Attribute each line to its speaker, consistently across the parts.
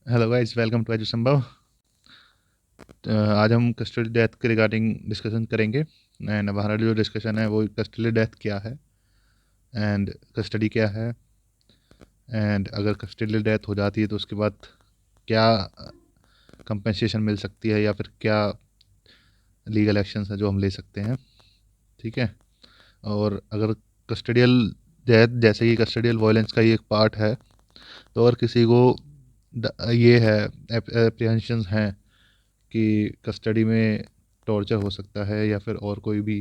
Speaker 1: Hello guys, welcome to Edu Sambhav. आज हम custody death के रिगार्डिंग डिस्कशन करेंगे। एंड हमारा जो डिस्कशन है वो कस्टडी डेथ क्या है एंड कस्टडी क्या है, एंड अगर कस्टडी डेथ हो जाती है तो उसके बाद क्या कंपेंसेशन मिल सकती है या फिर क्या लीगल एक्शंस हैं जो हम ले सकते हैं। ठीक है। और अगर कस्टडियल डेथ जैसे कि कस्टडियल वायलेंस का ही एक पार्ट है, तो अगर किसी को ये है एप्रीहेंशंस हैं कि कस्टडी में टॉर्चर हो सकता है या फिर और कोई भी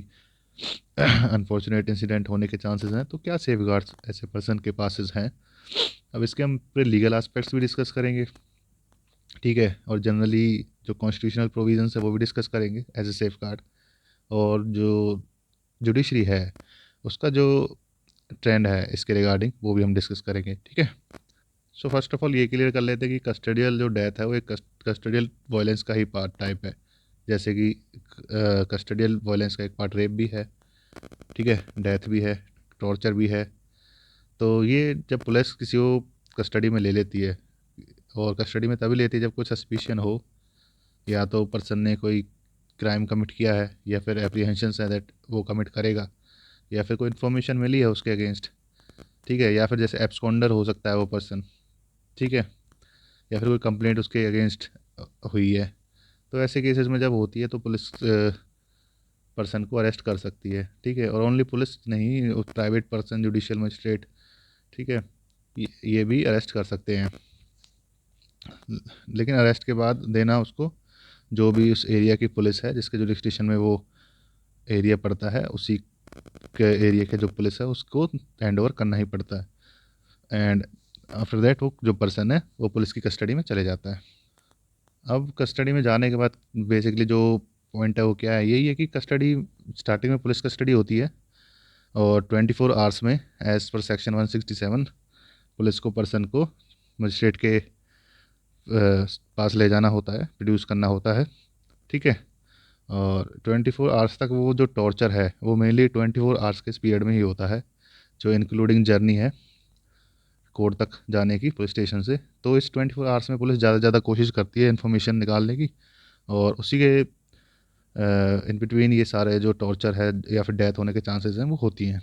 Speaker 1: अनफॉर्चुनेट इंसिडेंट होने के चांसेस हैं, तो क्या सेफ गार्ड्स ऐसे पर्सन के पासेस हैं। अब इसके हम पूरे लीगल एस्पेक्ट्स भी डिस्कस करेंगे। ठीक है। और जनरली जो कॉन्स्टिट्यूशनल प्रोविजंस है वो भी डिस्कस करेंगे एज ए सेफ गार्ड। और जो जुडिशरी है उसका जो ट्रेंड है इसके रिगार्डिंग वो भी हम डिस्कस करेंगे। ठीक है। सो फर्स्ट ऑफ ऑल ये क्लियर कर लेते हैं कि कस्टडियल जो डेथ है वो एक कस्टडियल वायलेंस का ही पार्ट टाइप है। जैसे कि कस्टडियल वायलेंस का एक पार्ट रेप भी है, ठीक है, डेथ भी है, टॉर्चर भी है। तो ये जब पुलिस किसी को कस्टडी में ले लेती है, और कस्टडी में तभी लेती है जब कोई सस्पिशन हो, या तो पर्सन ने कोई क्राइम कमिट किया है या फिर एप्रीहेंशन है दैट वो कमिट करेगा, या फिर कोई इन्फॉर्मेशन मिली है उसके अगेंस्ट। ठीक है। या फिर जैसे एब्सकॉन्डर हो सकता है वो पर्सन। ठीक है। या फिर कोई कंप्लेंट उसके अगेंस्ट हुई है। तो ऐसे केसेस में जब होती है तो पुलिस पर्सन को अरेस्ट कर सकती है। ठीक है। और ओनली पुलिस नहीं, प्राइवेट पर्सन, जुडिशियल मजिस्ट्रेट, ठीक है, ये भी अरेस्ट कर सकते हैं। लेकिन अरेस्ट के बाद देना उसको जो भी उस एरिया की पुलिस है जिसके जुडिस्ट्रिक्शन में वो एरिया पड़ता है, उसी के एरिया के जो पुलिस है उसको हैंड ओवर करना ही पड़ता है। एंड आफ्टर दैट वो जो पर्सन है वो पुलिस की कस्टडी में चले जाता है। अब कस्टडी में जाने के बाद बेसिकली जो पॉइंट है वो क्या है, यही है कि कस्टडी स्टार्टिंग में पुलिस कस्टडी होती है, और 24 आवर्स में एज़ पर सेक्शन 167 पुलिस को पर्सन को मजिस्ट्रेट के पास ले जाना होता है, प्रोड्यूस करना होता है। ठीक है। और 24 आवर्स तक वो जो टॉर्चर है वो मेनली 24 आवर्स के इस पीरियड में ही होता है, जो इंक्लूडिंग जर्नी है कोर्ट तक जाने की पुलिस स्टेशन से। तो इस 24 आवर्स में पुलिस ज़्यादा से ज़्यादा कोशिश करती है इन्फॉर्मेशन निकालने की, और उसी के इन बिटवीन ये सारे जो टॉर्चर है या फिर डेथ होने के चांसेस हैं वो होती हैं।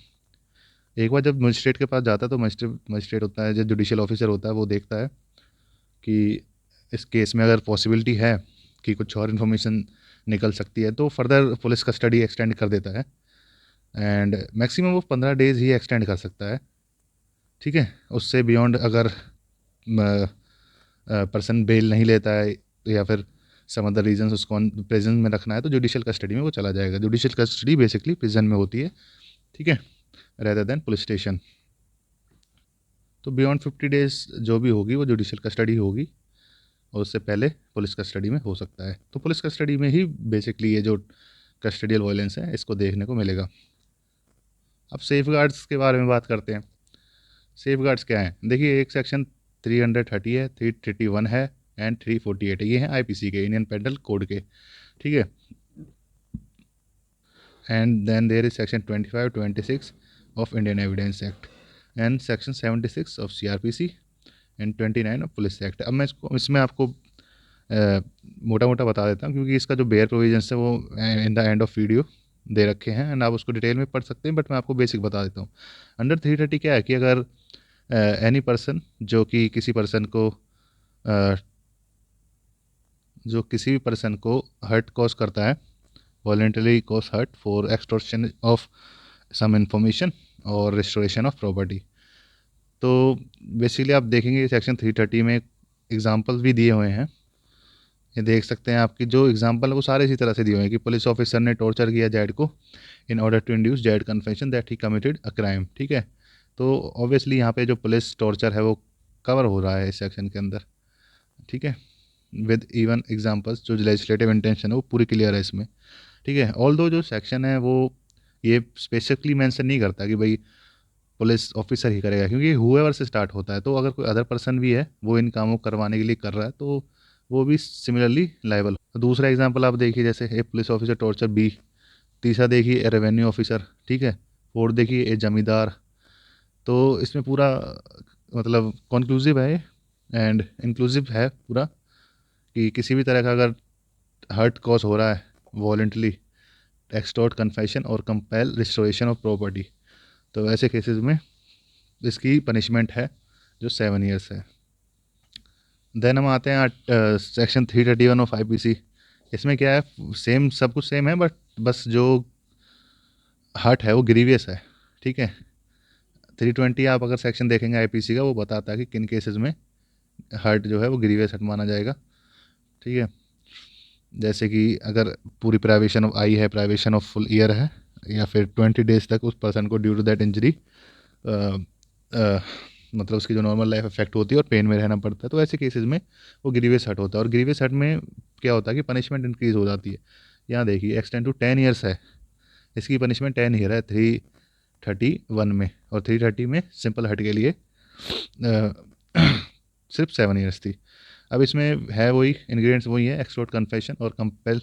Speaker 1: एक बार जब मजिस्ट्रेट के पास जाता है तो मजिस्ट्रेट मजिस्ट्रेट होता है, जो जुडिशियल ऑफिसर होता है, वो देखता है कि इस केस में अगर पॉसिबिलिटी है कि कुछ और इन्फॉर्मेशन निकल सकती है तो फर्दर पुलिस कस्टडी एक्सटेंड कर देता है। एंड मैक्सिमम वो 15 डेज़ ही एक्सटेंड कर सकता है। ठीक है। उससे बियॉन्ड अगर पर्सन बेल नहीं लेता है या फिर सम अदर रीजंस उसको प्रेजेंस में रखना है तो जुडिशियल कस्टडी में वो चला जाएगा। जुडिशियल कस्टडी बेसिकली प्रिजन में होती है। ठीक है। Rather than police station. तो बियॉन्ड 50 डेज जो भी होगी वो जुडिशियल कस्टडी होगी, और उससे पहले पुलिस कस्टडी में हो सकता है। तो पुलिस कस्टडी में ही बेसिकली ये जो कस्टडियल वायलेंस है इसको देखने को मिलेगा। अब सेफ गार्ड्स के बारे में बात करते हैं। सेफ गार्ड्स क्या हैं? देखिए, एक सेक्शन 330 है, 331 है एंड 348 है। ये हैं आईपीसी के, इंडियन पेनल कोड के। ठीक है। And then there is section 25, 26 of Indian Evidence Act, and section 76 of CrPC, and 29 of Police Act. अब मैं इसमें आपको मोटा मोटा बता देता हूँ, क्योंकि इसका जो बेयर प्रोविजंस है वो in the end of video दे रखे हैं, एंड आप उसको डिटेल में पढ़ सकते हैं, बट मैं आपको बेसिक बता देता हूँ। अंडर 330 क्या है कि अगर एनी पर्सन जो कि किसी पर्सन को जो किसी भी पर्सन को हर्ट कॉज करता है, voluntary cause hurt for extortion of some information और रिस्टोरेशन ऑफ प्रॉपर्टी। तो बेसिकली आप देखेंगे सेक्शन 330 में एग्जाम्पल्स भी दिए हुए हैं। ये देख सकते हैं, आपकी जो एग्जांपल है वो सारे इसी तरह से दिए हुए हैं कि पुलिस ऑफिसर ने टॉर्चर किया जैड को in order to induce Z confession that he committed a crime. ठीक है। तो ऑब्वियसली यहाँ पे जो पुलिस टॉर्चर है वो कवर हो रहा है इस सेक्शन के अंदर। ठीक है। विद इवन एग्जांपल्स, जो लेजिस्लेटिव इंटेंशन है वो पूरी क्लियर है इसमें। ठीक है। ऑल दो जो सेक्शन है वो ये स्पेसिफिकली मेंशन नहीं करता कि भाई पुलिस ऑफिसर ही करेगा, क्योंकि हुएवर से स्टार्ट होता है। तो अगर कोई अदर पर्सन भी है वो इन कामों को करवाने के लिए कर रहा है तो वो भी सिमिलरली लाइबल। दूसरा एग्जांपल आप देखिए, जैसे ए पुलिस ऑफिसर टॉर्चर बी। तीसरा देखिए ए रेवेन्यू ऑफिसर। ठीक है। फोर्थ देखिए ए जमींदार। तो इसमें पूरा मतलब कॉन्क्लूसिव है ये एंड इंक्लूसिव है पूरा, कि किसी भी तरह का अगर हर्ट कॉज हो रहा है वॉलेंटली, एक्सटॉर्ट, कन्फेशन और कंपेल रिस्टोरेशन ऑफ प्रॉपर्टी, तो ऐसे केसेस में इसकी पनिशमेंट है जो 7 ईयर्स है। देन हम आते हैं सेक्शन 331 ऑफ IPC। इसमें क्या है, सेम सब कुछ सेम है, बट बस जो हर्ट है वो ग्रीवियस है, ठीक है। 320 आप अगर सेक्शन देखेंगे IPC का, वो बताता है कि किन केसेस में हर्ट जो है वो ग्रीवियस हर्ट माना जाएगा, ठीक है। जैसे कि अगर पूरी प्राइवेशन ऑफ आई है, प्राइवेशन ऑफ फुल ईयर है, या फिर 20 डेज तक उस पर्सन को ड्यू टू दैट इंजरी मतलब उसकी जो नॉर्मल लाइफ इफेक्ट होती है और पेन में रहना पड़ता है, तो ऐसे केसेस में वो ग्रीवियस हर्ट होता है। और ग्रीवियस हर्ट में क्या होता है कि पनिशमेंट इंक्रीज हो जाती है। यहाँ देखिए एक्सटेंड टू 10 ईयर्स है, इसकी पनिशमेंट 10 ईयर है 331 में, और 330 में सिंपल हर्ट के लिए सिर्फ 7 ईयर्स थी। अब इसमें है वही इंग्रेडिएंट्स वही है, एक्सटॉर्ट, कन्फेशन और कंपेल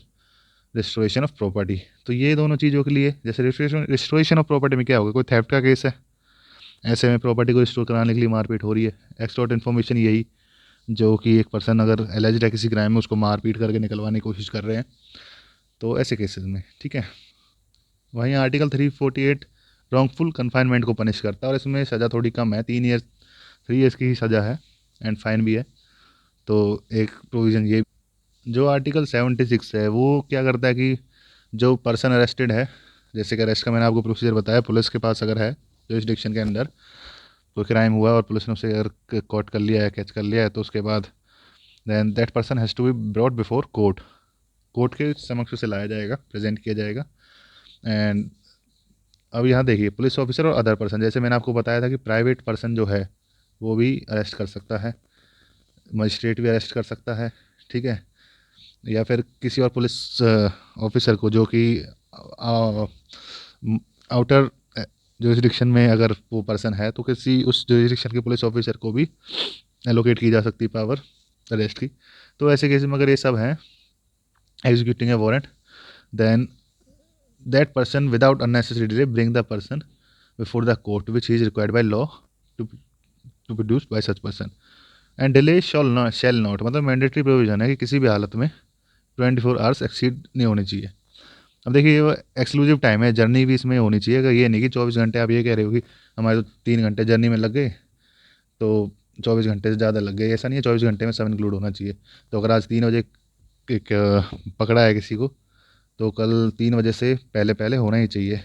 Speaker 1: रिस्टोरेशन ऑफ प्रॉपर्टी। तो ये दोनों चीज़ों के लिए, जैसे रिस्टोरेशन ऑफ प्रॉपर्टी में क्या होगा, कोई थेफ्ट का केस है, ऐसे में प्रॉपर्टी को रिस्टोर कराने के लिए मारपीट हो रही है। एक्सटॉर्ट इन्फॉर्मेशन यही, जो कि एक पर्सन अगर एलिज्ड है किसी क्राइम में, उसको मारपीट करके निकलवाने की कोशिश कर रहे हैं, तो ऐसे केसेस में, ठीक है। वहीं आर्टिकल 348 रॉन्गफुल कन्फाइनमेंट को पनिश करता है, और इसमें सज़ा थोड़ी कम है, 3 ईयर्स 3 ईयर्स की ही सज़ा है, एंड फाइन भी है। तो एक प्रोविज़न ये, जो आर्टिकल 76 है वो क्या करता है कि जो पर्सन अरेस्टेड है, जैसे कि अरेस्ट का मैंने आपको प्रोसीजर बताया, पुलिस के पास अगर है जुरिस्डिक्शन के अंदर कोई क्राइम हुआ और पुलिस ने उसे अगर कॉट कर लिया है, कैच कर लिया है, तो उसके बाद then that person has to be brought before court, court के समक्ष उसे लाया जाएगा, प्रेजेंट किया जाएगा। एंड अब यहाँ देखिए, पुलिस ऑफिसर और अदर पर्सन, जैसे मैंने आपको बताया था कि प्राइवेट पर्सन जो है वो भी अरेस्ट कर सकता है, मजिस्ट्रेट भी अरेस्ट कर सकता है, ठीक है। या फिर किसी और पुलिस ऑफिसर को, जो कि आउटर जुरिस्डिक्शन में अगर वो पर्सन है, तो किसी उस जुरिस्डिक्शन के पुलिस ऑफिसर को भी एलोकेट की जा सकती है पावर अरेस्ट की। तो ऐसे केस में अगर ये सब हैं, executing a warrant, then that person without unnecessary delay bring the person before the court which is required by law to produce by such person, and delay shall not, मतलब mandatory provision है कि किसी भी हालत में 24 hours exceed नहीं होनी चाहिए। अब देखिए ये एक्सक्लूसिव टाइम है, जर्नी भी इसमें होनी चाहिए। अगर ये नहीं कि 24 घंटे आप ये कह रहे हो कि हमारे तो 3 घंटे जर्नी में लग गए, तो 24 घंटे से ज़्यादा लग गए, ऐसा नहीं है, 24 घंटे में सब इंक्लूड होना चाहिए। तो अगर आज 3 बजे एक पकड़ा है किसी को, तो कल 3 बजे से पहले पहले होना ही चाहिए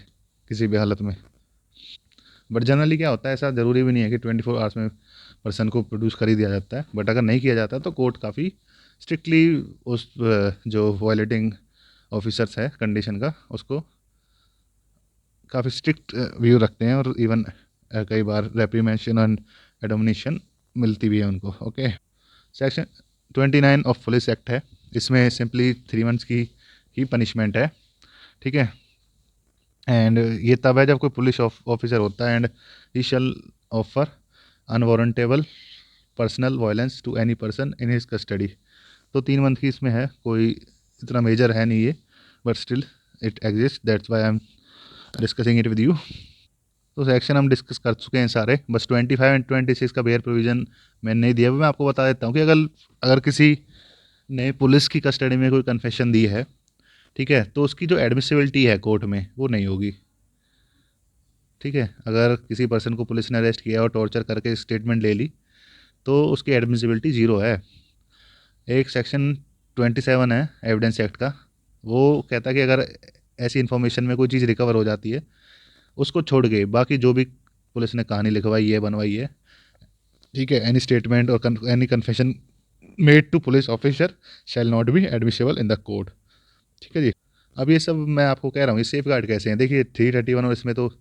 Speaker 1: किसी भी हालत में। बट जनरली क्या होता है, ऐसा ज़रूरी भी नहीं है कि 24 आवर्स में पर्सन को प्रोड्यूस कर ही दिया जाता है, बट अगर नहीं किया जाता तो कोर्ट काफ़ी स्ट्रिक्टली उस जो वायलेटिंग ऑफिसर्स है कंडीशन का, उसको काफ़ी स्ट्रिक्ट व्यू रखते हैं, और इवन कई बार रेप्रीमेंशन एंड एडोमिनेशन मिलती भी है उनको, okay. Section 29 of Police act है, इसमें सिंपली 3 मंथ्स की ही पनिशमेंट है, ठीक है। एंड ये तब है जब कोई पुलिस ऑफिसर होता है and he shall offer unwarrantable personal violence to any person in his custody. तो 3 मंथ की इसमें है, कोई इतना मेजर है नहीं ये, but still it exist, that's why I am discussing it with you. तो सेक्शन हम डिस्कस कर चुके हैं सारे, बस 25 एंड 26 का बेयर प्रोविज़न मैंने नहीं दिया। मैं आपको बता देता हूँ कि अगर अगर किसी ने पुलिस की कस्टडी में कोई कन्फेशन दी है, ठीक है, तो उसकी जो एडमिसिबिलिटी है कोर्ट में वो नहीं होगी, ठीक है। अगर किसी पर्सन को पुलिस ने अरेस्ट किया और टॉर्चर करके स्टेटमेंट ले ली, तो उसकी एडमिसिबिलिटी ज़ीरो है। एक सेक्शन 27 है एविडेंस एक्ट का, वो कहता है कि अगर ऐसी इन्फॉर्मेशन में कोई चीज़ रिकवर हो जाती है, उसको छोड़ के बाकी जो भी पुलिस ने कहानी लिखवाई है, बनवाई है, ठीक है, एनी स्टेटमेंट और any confession made to police officer shall not be admissible in the court, ठीक है जी। अब ये सब मैं आपको कह रहा हूँ, ये सेफ गार्ड कैसे हैं, देखिए 331 और इसमें तो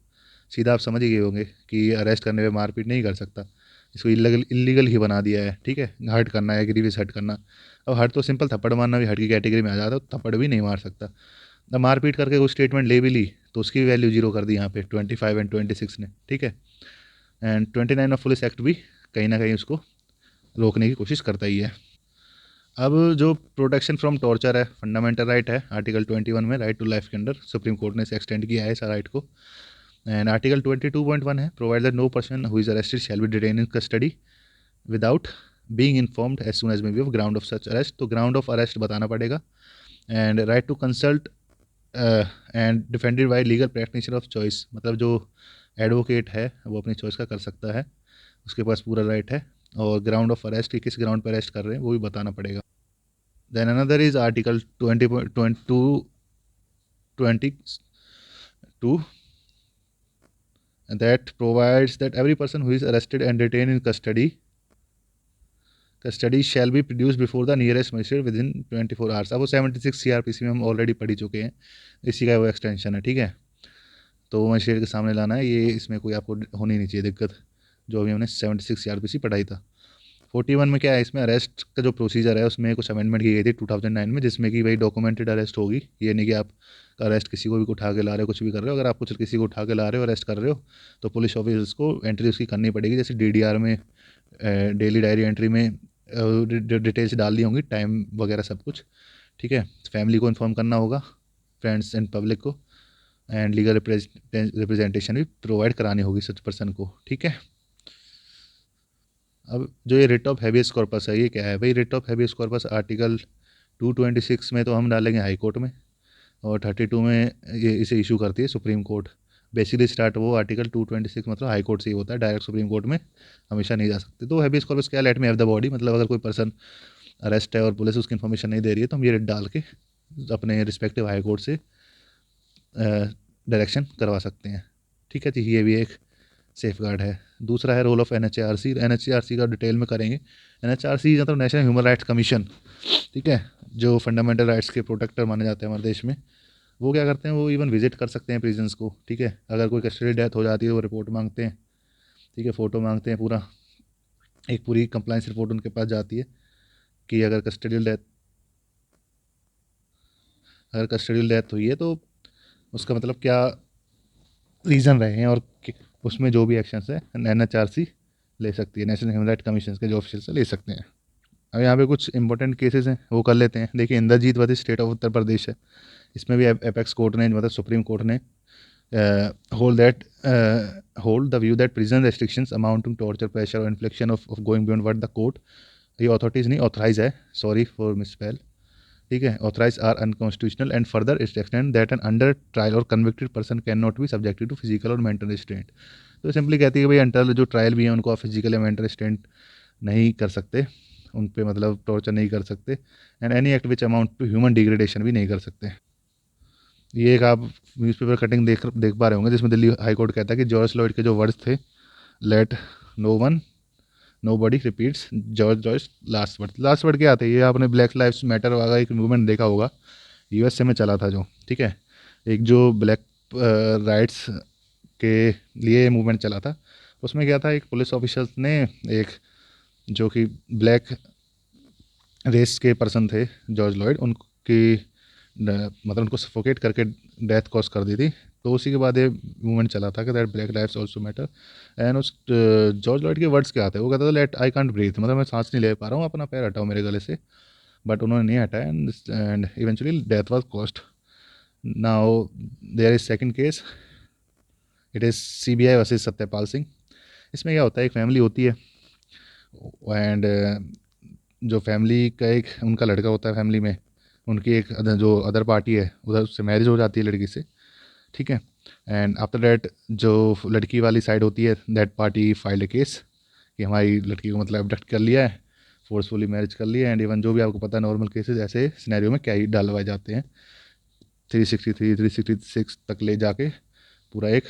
Speaker 1: सीधा आप समझ ही गए होंगे कि अरेस्ट करने पे मारपीट नहीं कर सकता, इसको इलीगल ही बना दिया है, ठीक है। हर्ट करना है, ग्रीवियस हर्ट करना। अब हर्ट तो सिंपल थप्पड़ मारना भी हर्ट की कैटेगरी में आ जाता है, तो थप्पड़ भी नहीं मार सकता। अब मारपीट करके कोई स्टेटमेंट ले भी ली, तो उसकी वैल्यू जीरो कर दी यहाँ पे 25 एंड 26 ने, ठीक है। एंड 29 ऑफ पुलिस एक्ट भी कहीं ना कहीं उसको रोकने की कोशिश करता ही है। अब जो प्रोटेक्शन फ्रॉम टॉर्चर है, फंडामेंटल राइट है आर्टिकल 21 में, राइट टू लाइफ के अंदर सुप्रीम कोर्ट ने इसे एक्सटेंड किया है इस राइट को। एंड आर्टिकल 22.1 है, provide that no person who is arrested shall be detain in custody without being informed as soon as may be of ground of such arrest, तो ground of arrest बताना पड़ेगा। And right to consult and defended by legal practitioner of choice, मतलब जो advocate है वो अपनी choice का कर सकता है, उसके पास पूरा राइट है। और ग्राउंड ऑफ अरेस्ट की किस ग्राउंड पर अरेस्ट कर रहे हैं वो भी बताना पड़ेगा। Then another is article 22 that provides that every person who is arrested and detained in custody shall be produced before the nearest magistrate within 24 hours। अब वो 76 CRPC में हम ऑलरेडी पढ़ी चुके हैं, इसी का वो एक्सटेंशन है, ठीक है। तो वो मजिस्ट्रेट के सामने लाना है, ये इसमें कोई आपको होनी नहीं चाहिए दिक्कत, जो अभी हमने 76 CRPC पढ़ाई था। 41 में क्या है, इसमें अरेस्ट का जो प्रोसीजर है उसमें कुछ अमेंडमेंट की गई थी 2009 में, जिसमें कि भाई डॉक्यूमेंटेड अरेस्ट होगी। ये नहीं कि आप अरेस्ट किसी को भी उठा के ला रहे हो, कुछ भी कर रहे हो। अगर आप कुछ किसी को उठा के ला रहे हो, अरेस्ट कर रहे हो, तो पुलिस ऑफिसर्स को एंट्री उसकी करनी पड़ेगी, जैसे DDR में डेली डायरी एंट्री में डिटेल्स डालनी होंगी, टाइम वगैरह सब कुछ, ठीक है। फैमिली को इन्फॉर्म करना होगा, फ्रेंड्स एंड पब्लिक को, एंड लीगल रिप्रेजेंटेशन भी प्रोवाइड करानी होगी सच पर्सन को, ठीक है। अब जो ये रिट ऑफ हैबियस कॉर्पस है, ये क्या है भाई? Writ of habeas corpus article 226 में तो हम डालेंगे हाई कोर्ट में, और 32 में ये इसे इशू करती है सुप्रीम कोर्ट। बेसिकली स्टार्ट वो आर्टिकल 226 मतलब हाई कोर्ट से ही होता है, डायरेक्ट सुप्रीम कोर्ट में हमेशा नहीं जा सकते। तो हैबियस कॉर्पस क्या, let me have the body, मतलब अगर कोई पर्सन अरेस्ट है और पुलिस उसकी इन्फॉर्मेशन नहीं दे रही है, तो हम ये रिट डाल के अपने रिस्पेक्टिव हाई कोर्ट से डायरेक्शन करवा सकते हैं, ठीक है जी। ये भी एक सेफ गार्ड है। दूसरा है रोल ऑफ NHRC। NHRC का डिटेल में करेंगे। NHRC मतलब नेशनल ह्यूमन राइट्स कमीशन, ठीक है, जो फंडामेंटल राइट्स के प्रोटेक्टर माने जाते हैं हमारे देश में। वो क्या करते हैं, वो इवन विजिट कर सकते हैं प्रिजन्स को, ठीक है। अगर कोई कस्टडी डेथ हो जाती है, वो रिपोर्ट मांगते हैं, ठीक है, फ़ोटो मांगते हैं, पूरा एक पूरी कंप्लाइंस रिपोर्ट उनके पास जाती है कि अगर कस्टडियल डेथ हुई है तो उसका मतलब क्या रीज़न रहे हैं, और उसमें जो भी एक्शंस है NHRC ले सकती है, नेशनल ह्यूमन राइट कमीशन के जो ऑफिशियल से ले सकते हैं। अब यहाँ पे कुछ इंपॉर्टेंट केसेस हैं, वो कर लेते हैं। देखिए, Indrajit versus state of Uttar प्रदेश है। इसमें भी एपेक्स कोर्ट ने, मतलब सुप्रीम कोर्ट ने hold the view that prison restrictions amounting to torture, pressure or infliction of going beyond what the court, ये authorities नहीं authorize है, sorry for misspell, ठीक है, authorize are unconstitutional and further it extend that an under trial और convicted person can not be subjected to physical और mental restraint. तो simply कहती है कि भाई अंडर जो ट्रायल भी है उनको आप फिजिकल या मेंटल रिस्ट्रेंट नहीं कर सकते, उन पे मतलब टॉर्चर नहीं कर सकते, and any act which amount to human degradation भी नहीं कर सकते। ये एक आप न्यूज़पेपर कटिंग देख पा रहे होंगे, जिसमें दिल्ली हाई कोर्ट कहता है कि जॉर्ज फ्लॉयड के जो वर्ड्स थे, let nobody repeats George last word क्या थे? ये आपने ब्लैक लाइव्स मैटर वाला एक मूवमेंट देखा होगा, USA में चला था जो, ठीक है, एक जो ब्लैक राइट्स के लिए मूवमेंट चला था। उसमें क्या था, एक पुलिस ऑफिसर ने एक जो कि ब्लैक रेस के पर्सन थे, जॉर्ज लॉयड, उनकी मतलब उनको सफोकेट करके डेथ कॉज कर दी थी। तो उसी के बाद ये मूवमेंट चला था कि that black lives also matter. And उस जॉर्ज लॉयड के वर्ड्स क्या थे, वो कहता था लेट आई कांट ब्रीथ, मतलब मैं सांस नहीं ले पा रहा हूँ, अपना पैर हटाओ मेरे गले से। बट उन्होंने नहीं हटाया, and eventually death was caused. Now there is second case, it is CBI versus Satyapal Singh. इसमें क्या होता है, एक फैमिली होती है, एंड जो फैमिली का एक उनका लड़का होता है, फैमिली में उनकी एक जो अदर पार्टी है उधर उससे मैरिज हो जाती है लड़की से, ठीक है। एंड आफ्टर दैट जो लड़की वाली साइड होती है, that party filed A case कि हमारी लड़की को मतलब अबडक्ट कर लिया है, फोर्सफुली मैरिज कर लिया है, एंड इवन जो भी आपको पता है नॉर्मल केसेस ऐसे सिनेरियो में क्या ही डलवाए जाते हैं, 363 366 तक ले जाके पूरा एक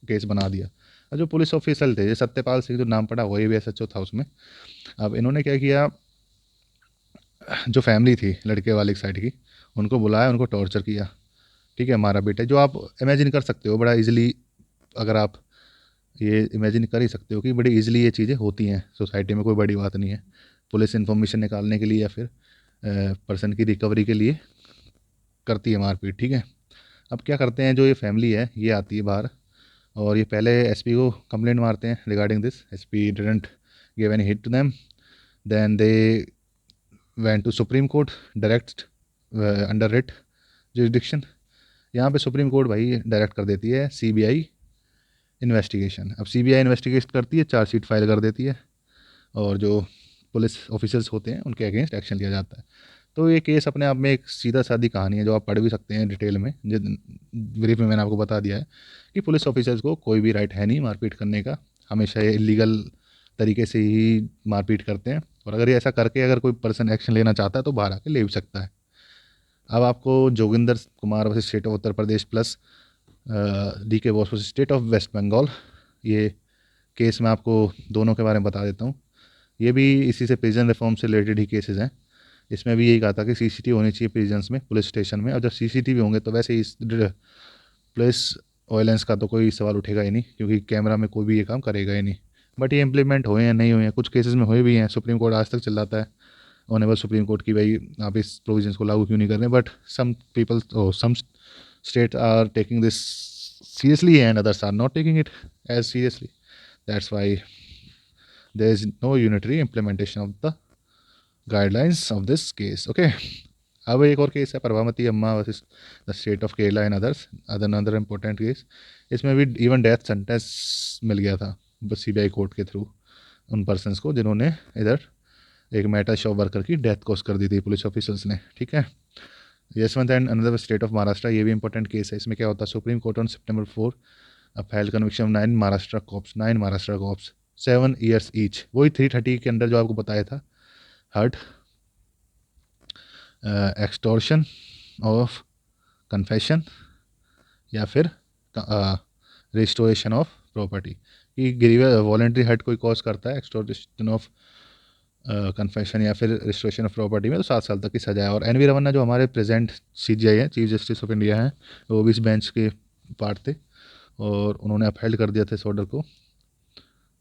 Speaker 1: केस बना दिया। और जो पुलिस ऑफिसर थे, सत्यपाल सिंह जो नाम पड़ा, वही भी SHO था उसमें। अब इन्होंने क्या किया, जो फैमिली थी लड़के वाली साइड की, उनको बुलाया, उनको टॉर्चर किया, ठीक है, हमारा बेटा, जो आप इमेजिन कर सकते हो बड़ा इजीली, अगर आप ये इमेजिन कर ही सकते हो कि बड़ी इजीली ये चीज़ें होती हैं सोसाइटी में, कोई बड़ी बात नहीं है। पुलिस इन्फॉर्मेशन निकालने के लिए या फिर पर्सन की रिकवरी के लिए करती है मारपीट, ठीक है। अब क्या करते हैं, जो ये फैमिली है ये आती है बाहर, और ये पहले SP को कंप्लेंट मारते हैं regarding this. SP didn't give any heed to them, then they went to supreme court direct under writ jurisdiction. यहाँ पे सुप्रीम कोर्ट भाई डायरेक्ट कर देती है CBI इन्वेस्टिगेशन। अब CBI इन्वेस्टिगेट करती है, चार्जशीट फाइल कर देती है, और जो पुलिस ऑफिसर्स होते हैं उनके अगेंस्ट एक्शन लिया जाता है। तो ये केस अपने आप में एक सीधा सादी कहानी है जो आप पढ़ भी सकते हैं डिटेल में। ब्रीफ में मैंने आपको बता दिया है कि पुलिस ऑफिसर्स को कोई भी राइट है नहीं मारपीट करने का, हमेशा ये इलीगल तरीके से ही मारपीट करते हैं, और अगर ये ऐसा करके अगर कोई पर्सन एक्शन लेना चाहता है तो बाहर आके ले भी सकता है। अब आपको Joginder Kumar versus state of Uttar Pradesh plus DK Bose versus state of West Bengal, ये केस मैं आपको दोनों के बारे में बता देता हूँ। ये भी इसी से प्रिजन रिफॉर्म से रिलेटेड ही केसेस हैं। इसमें भी यही कहा था कि CCTV होनी चाहिए प्रिजन्स में, पुलिस स्टेशन में, और जब CCTV होंगे तो वैसे इस पुलिस वायलेंस का तो कोई सवाल उठेगा ही नहीं, क्योंकि कैमरा में कोई भी ये काम करेगा ही नहीं। बट ये इम्प्लीमेंट हुए हैं नहीं हुए हैं, कुछ केसेस में हुए भी हैं, सुप्रीम कोर्ट आज तक चिल्लाता है ऑनरेबल सुप्रीम कोर्ट की भाई आप इस प्रोविजंस को लागू क्यों नहीं कर रहे, but some people some state are taking this seriously and others are not taking it as seriously. That's why there is no unitary implementation of the guidelines of this case. Okay. अब एक और case है प्रभावती अम्मा versus the state of Kerala and other important case. इसमें भी even death sentence मिल गया था बस CBI कोर्ट के थ्रू उन पर्सनस को जिन्होंने इधर एक मेटा शॉप वर्कर की डेथ कॉज कर दी थी पुलिस ऑफिसर्स ने। ठीक है, Yashwant and another state of Maharashtra, ये भी इंपॉर्टेंट केस है। इसमें क्या होता है, supreme court on September 4 upheld conviction of 9 Maharashtra cops 7 years each. वही 330 के अंदर जो आपको बताया था, हर्ट, एक्सटॉर्शन ऑफ कन्फेशन या फिर रिस्टोरेशन ऑफ प्रॉपर्टी कि ग्रीवियस वॉलेंट्री हर्ट कोई कॉज करता है, एक्सटॉर्शन ऑफ कन्फेशन या फिर रिस्टोरेशन ऑफ प्रॉपर्टी में, तो 7 साल तक की सजा है। और NV रमन्ना जो हमारे प्रेजेंट CJI हैं, चीफ जस्टिस ऑफ इंडिया हैं, वो भी इस बेंच के पार्ट थे और उन्होंने अपहेल्ड कर दिया था इस ऑर्डर को।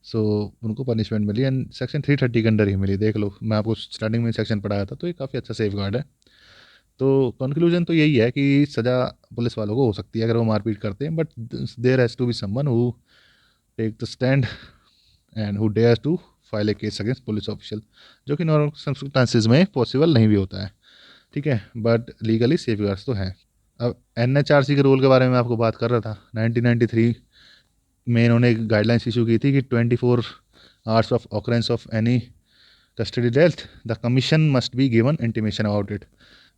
Speaker 1: सो उनको पनिशमेंट मिली एंड सेक्शन 330 के अंडर ही मिली। देख लो, मैं आपको स्टार्टिंग में सेक्शन पढ़ाया था, तो ये काफ़ी अच्छा सेफ गार्ड है। तो कंक्लूजन तो यही है कि सज़ा पुलिस वालों को हो सकती है अगर वो मारपीट करते हैं, but there has to be someone who take the stand and who dares to file a case against police official, जो कि नॉर्मल सर्कमस्टांसिस में पॉसिबल नहीं भी होता है। ठीक है, बट लीगली सेफ गार्ड्स तो हैं। अब NHRC के रूल के बारे में आपको बात कर रहा था। 1993 में इन्होंने एक गाइडलाइंस इशू की थी कि 24 hours of occurrence of any custody death, the commission must be given intimation about it.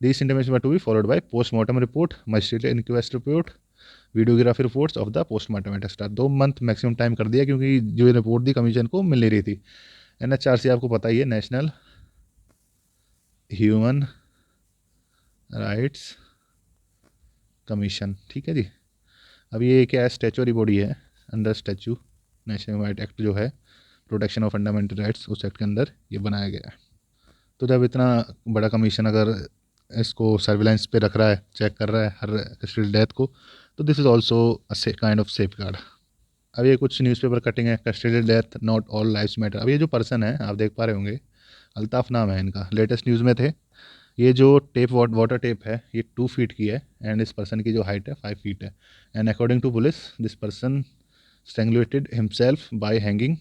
Speaker 1: These intimations were to be followed by post-mortem report, magistrate inquest report, videography reports of the postmortem etcetera. 2 month maximum time कर दिया क्योंकि जो report दी commission को मिल नहीं रही थी। NHRC आपको पता ही है, नेशनल ह्यूमन राइट्स कमीशन। ठीक है जी। अब ये क्या है, स्टैचुअरी बॉडी है under statue national human right act जो है, प्रोटेक्शन ऑफ फंडामेंटल राइट्स, उस एक्ट के अंदर ये बनाया गया है। तो जब इतना बड़ा कमीशन अगर इसको सर्विलेंस पे रख रहा है, चेक कर रहा है हर कस्टडी डेथ को, तो this is also a kind of safe guard. अब ये कुछ न्यूज़पेपर कटिंग है, custody death not all lives matter. अब ये जो पर्सन है आप देख पा रहे होंगे, अल्ताफ़ नाम है इनका, लेटेस्ट न्यूज़ में थे। ये जो टेप वाटर टेप है ये 2 फीट की है एंड इस पर्सन की जो हाइट है 5 फीट है। And according to police this person strangulated himself by hanging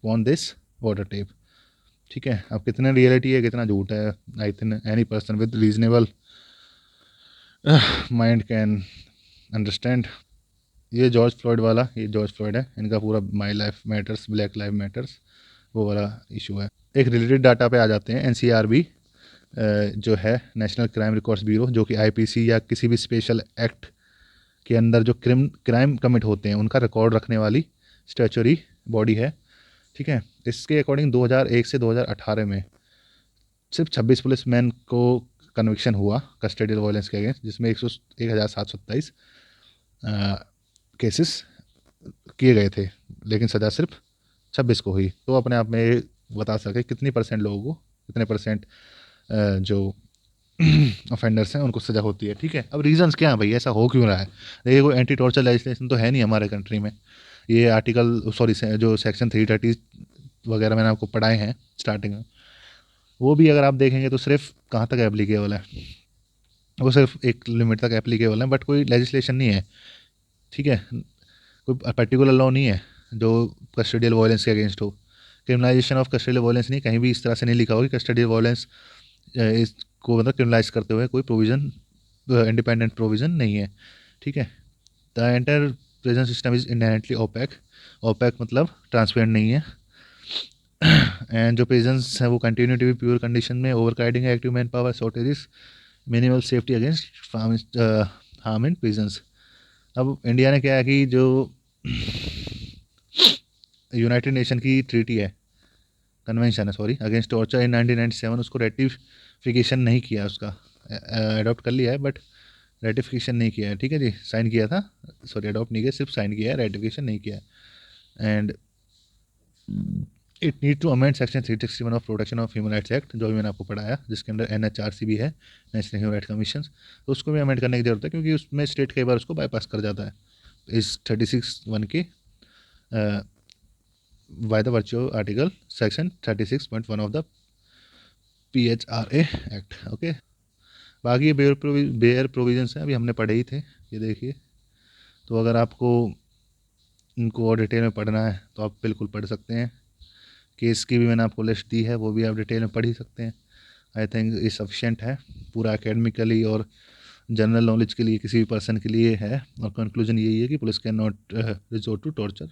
Speaker 1: on this water tap. ठीक है, अब कितना रियलिटी है कितना झूठ है, I think any person with reasonable mind can understand. ये जॉर्ज फ्लॉयड वाला, ये जॉर्ज फ्लॉयड है, इनका पूरा my life matters, black life matters, वो वाला इशू है। एक रिलेटेड डाटा पे आ जाते हैं। NCRB जो है नेशनल क्राइम रिकॉर्ड्स ब्यूरो, जो कि IPC या किसी भी स्पेशल एक्ट के अंदर जो क्राइम कमिट होते हैं उनका रिकॉर्ड रखने वाली स्टैचुअरी बॉडी है। ठीक है, इसके अकॉर्डिंग 2001 से 2018 में सिर्फ 26 पुलिसमैन को कन्विक्शन हुआ कस्टडियल वायलेंस के अगेंस्ट, जिसमें 1727 केसेस किए गए थे, लेकिन सज़ा सिर्फ 26 को हुई। तो अपने आप में बता सके कितनी % लोगों को, कितने % जो ऑफेंडर्स हैं उनको सज़ा होती है। ठीक है, अब रीजंस क्या हैं भाई, ऐसा हो क्यों रहा है? देखिए, कोई एंटी टॉर्चर लेजिस्लेशन तो है नहीं हमारे कंट्री में। ये आर्टिकल जो सेक्शन 330 वगैरह मैंने आपको पढ़ाए हैं स्टार्टिंग में, वो भी अगर आप देखेंगे तो सिर्फ कहाँ तक एप्लीकेबल है, वो सिर्फ एक लिमिट तक एप्लीकेबल है, बट कोई लेजिस्लेशन नहीं है। ठीक है, कोई पर्टिकुलर लॉ नहीं है जो कस्टडियल वायलेंस के अगेंस्ट हो। क्रिमिनलाइजेशन ऑफ कस्टडियल वायलेंस नहीं, कहीं भी इस तरह से नहीं लिखा हो कि कस्टडियल वायलेंस इसको मतलब क्रिमिनलाइज करते हुए कोई प्रोविज़न, इंडिपेंडेंट प्रोविज़न नहीं है। ठीक है, the entire prison system is inherently opaque. Opaque मतलब ट्रांसपेरेंट नहीं है। एंड जो प्रिजन्स है वो continue to be pure condition में, overcrowding, active manpower shortages, minimal safety against harm in prisons. अब इंडिया ने क्या है कि जो यूनाइटेड नेशन की ट्रीटी है, कन्वेंशन है सॉरी, अगेंस्ट टॉर्चर इन 1997, उसको रेटिफिकेशन नहीं किया, उसका अडॉप्ट कर लिया है बट रेटिफिकेशन नहीं किया है। ठीक है जी, साइन किया था, सॉरी अडॉप्ट नहीं किया, सिर्फ साइन किया है, रेटिफिकेशन नहीं किया है। And it need to amend section 361 of protection of human rights act, जो भी मैंने आपको पढ़ाया, जिसके अंदर NHRC भी है, नेशनल ह्यूमन राइट्स कमीशन, तो उसको भी अमेंड करने की जरूरत है, क्योंकि उसमें स्टेट कई बार उसको बाईपास कर जाता है इस 36(1) के by the virtue article section 36.1 of the PHRA act. Okay, बाकी ये बेयर प्रोविजंस हैं, अभी हमने पढ़े ही थे, ये देखिए। तो अगर आपको इनको और डिटेल में पढ़ना है तो आप बिल्कुल पढ़ सकते हैं। केस की भी मैंने आपको लिस्ट दी है, वो भी आप डिटेल में पढ़ ही सकते हैं। आई थिंक ये सफिशेंट है, पूरा एकेडमिकली और जनरल नॉलेज के लिए किसी भी पर्सन के लिए है। और कंक्लूजन यही है कि police can not resort to torture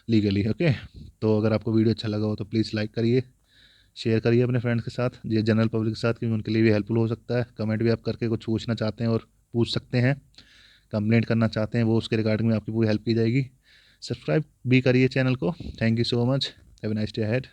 Speaker 1: legally. Okay, तो अगर आपको वीडियो अच्छा लगा हो तो प्लीज़ लाइक करिए, शेयर करिए अपने फ्रेंड्स के साथ, ये जनरल पब्लिक के साथ, क्योंकि उनके लिए भी हेल्पफुल हो सकता है। कमेंट भी आप करके कुछ पूछना चाहते हैं और पूछ सकते हैं, कंप्लेंट करना चाहते हैं वो, उसके रिगार्डिंग में आपकी पूरी हेल्प की जाएगी। सब्सक्राइब भी करिए चैनल को। Thank you so much, have a nice day ahead.